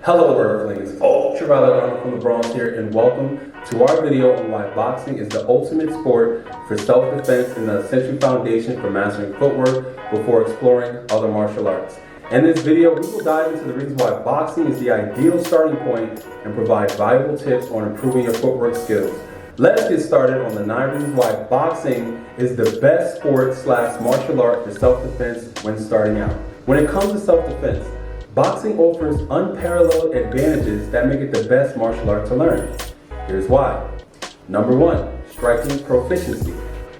Hello Earthlings, Ultraviolet Arnold from the Bronx here, and welcome to our video on why boxing is the ultimate sport for self-defense and the essential foundation for mastering footwork before exploring other martial arts. In this video, we will dive into the reasons why boxing is the ideal starting point and provide valuable tips on improving your footwork skills. Let's get started on the 9 reasons why boxing is the best sport / martial art for self-defense when starting out. When it comes to self-defense, boxing offers unparalleled advantages that make it the best martial art to learn. Here's why. Number 1, striking proficiency.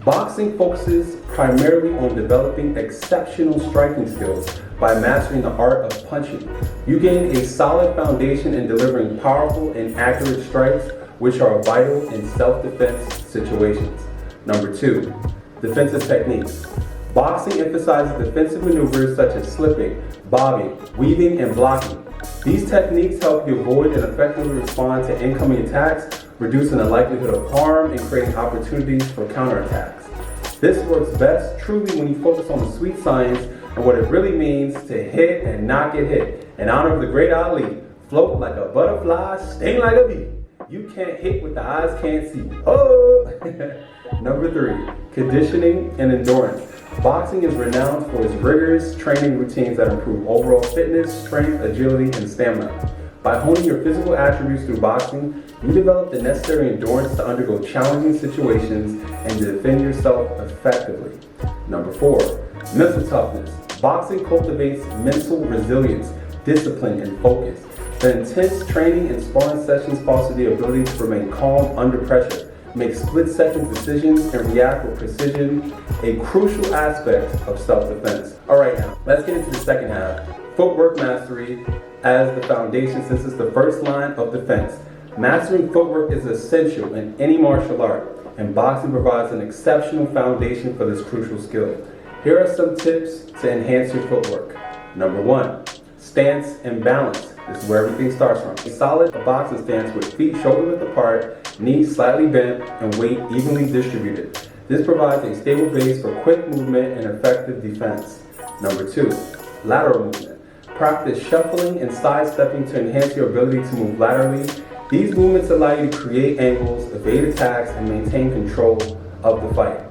Boxing focuses primarily on developing exceptional striking skills by mastering the art of punching. You gain a solid foundation in delivering powerful and accurate strikes, which are vital in self-defense situations. Number 2, defensive techniques. Boxing emphasizes defensive maneuvers such as slipping, bobbing, weaving, and blocking. These techniques help you avoid and effectively respond to incoming attacks, reducing the likelihood of harm and creating opportunities for counterattacks. This works best truly when you focus on the sweet science and what it really means to hit and not get hit. In honor of the great Ali, float like a butterfly, sting like a bee. You can't hit what the eyes can't see. Oh! Number 3, conditioning and endurance. Boxing is renowned for its rigorous training routines that improve overall fitness, strength, agility, and stamina. By honing your physical attributes through boxing, you develop the necessary endurance to undergo challenging situations and to defend yourself effectively. Number 4, mental toughness. Boxing cultivates mental resilience, discipline, and focus. The intense training and sparring sessions foster the ability to remain calm under pressure, make split-second decisions, and react with precision, a crucial aspect of self-defense. Alright, now, let's get into the second half. Footwork mastery as the foundation, since it's the first line of defense. Mastering footwork is essential in any martial art, and boxing provides an exceptional foundation for this crucial skill. Here are some tips to enhance your footwork. Number 1, stance and balance. This is where everything starts from. A solid boxing stance with feet shoulder-width apart, knees slightly bent, and weight evenly distributed. This provides a stable base for quick movement and effective defense. Number 2, lateral movement. Practice shuffling and sidestepping to enhance your ability to move laterally. These movements allow you to create angles, evade attacks, and maintain control of the fight.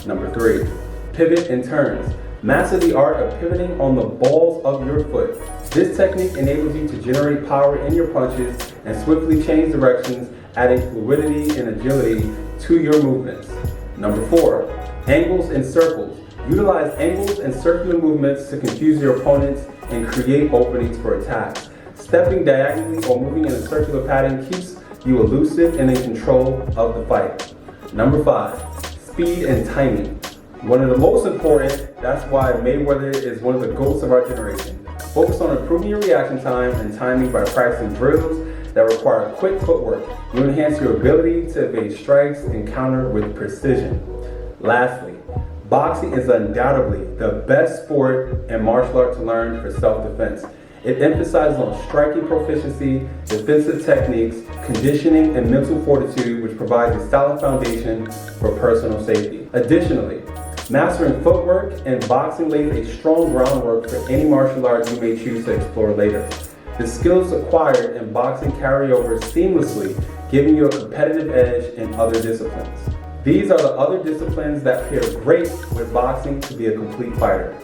Number 3, pivot and turns. Master the art of pivoting on the balls of your foot. This technique enables you to generate power in your punches and swiftly change directions, adding fluidity and agility to your movements. Number 4, angles and circles. Utilize angles and circular movements to confuse your opponents and create openings for attacks. Stepping diagonally or moving in a circular pattern keeps you elusive and in control of the fight. Number 5, speed and timing. One of the most important, that's why Mayweather is one of the GOATs of our generation. Focus on improving your reaction time and timing by practicing drills that require quick footwork. You enhance your ability to evade strikes and counter with precision. Lastly, boxing is undoubtedly the best sport and martial art to learn for self-defense. It emphasizes on striking proficiency, defensive techniques, conditioning, and mental fortitude, which provides a solid foundation for personal safety. Additionally, mastering footwork and boxing lays a strong groundwork for any martial art you may choose to explore later. The skills acquired in boxing carry over seamlessly, giving you a competitive edge in other disciplines. These are the other disciplines that pair great with boxing to be a complete fighter.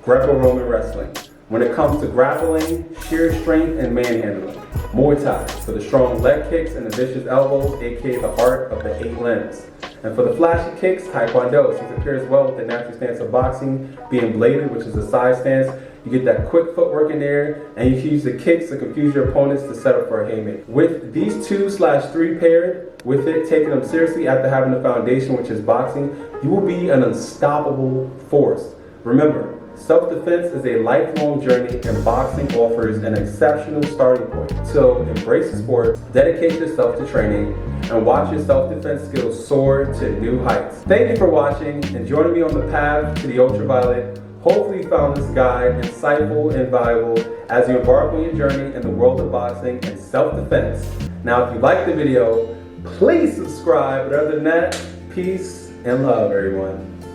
Greco-Roman wrestling. When it comes to grappling, sheer strength, and manhandling. Muay Thai for the strong leg kicks and the vicious elbows, aka the art of the 8 limbs. And for the flashy kicks, Taekwondo, since it pairs well with the natural stance of boxing, being bladed, which is a side stance. You get that quick footwork in there, and you can use the kicks to confuse your opponents to set up for a haymaker. With these 2/3 paired with it, taking them seriously after having the foundation, which is boxing, you will be an unstoppable force. Remember, self-defense is a lifelong journey, and boxing offers an exceptional starting point. So embrace the sport, dedicate yourself to training, and watch your self-defense skills soar to new heights. Thank you for watching and joining me on the path to the ultraviolet. Hopefully you found this guide insightful and valuable as you embark on your journey in the world of boxing and self-defense. Now, if you liked the video, please subscribe. But other than that, peace and love, everyone.